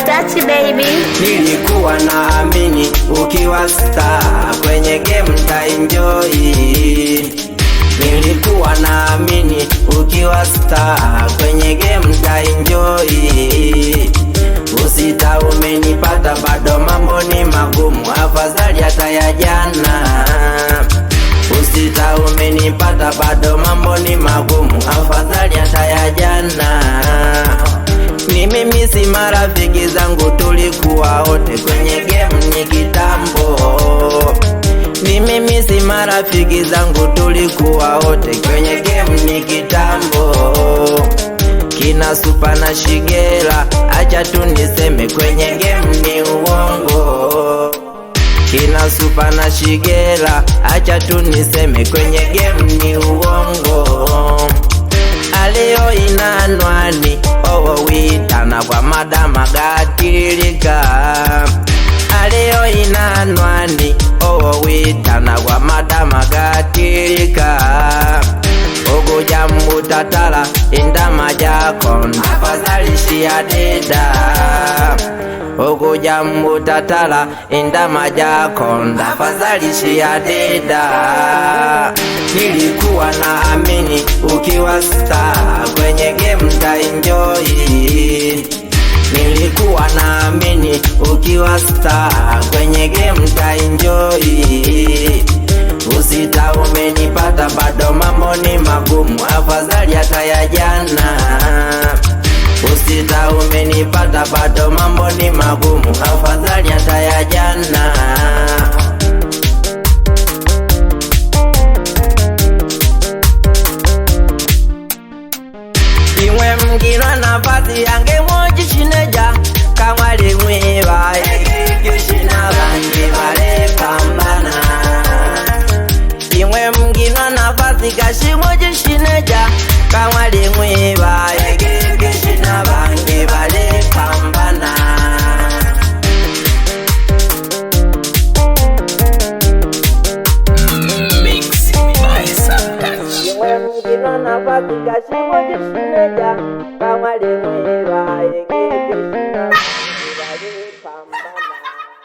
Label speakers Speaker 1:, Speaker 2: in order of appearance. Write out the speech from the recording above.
Speaker 1: Touch baby.
Speaker 2: Nilikuwa naamini ukiwa star kwenye game nitaenjoy. Nilikuwa naamini ukiwa star kwenye game nitaenjoy. Usita umenipata bado mambo ni magumu, afadhali hata ya jana. Usita umenipata bado mambo ni magumu, afadhali hata ya jana. Ni mimi si marafiki zangu tulikuwa wote kwenye game ni kitambo. Ni mimi si marafiki zangu tulikuwa wote kwenye game ni kitambo. Kina Supa na Shigela, acha tu niseme kwenye game ni uongo. Kina Supa na Shigela, acha tu niseme kwenye game ni uongo. Aleo inanwani owo witana kwa madama gatilika. Aleo inanwani owo witana kwa madama gatilika. Ogoja mutatala indama jako afadhali shia deda. Ogoja mutatala indama jako afadhali shia deda. Nilikuwa naamini ukiwa star kwenye game nitaenjoy. Nilikuwa naamini ukiwa star kwenye game nitaenjoy. Usita umenipata bado mambo ni magumu, afadhali hata ya jana. Usita umenipata bado mambo ni magumu, afadhali hata ya jana. Imwe mgina nafasi yange moji shineja kama limwiba kishina bangi bale pambana. Imwe mgina nafasi kashi moji shineja kama limwiba kishina bangi bale pambana. Imwe mgina nafasi kashi moji shineja kama limwiba kishina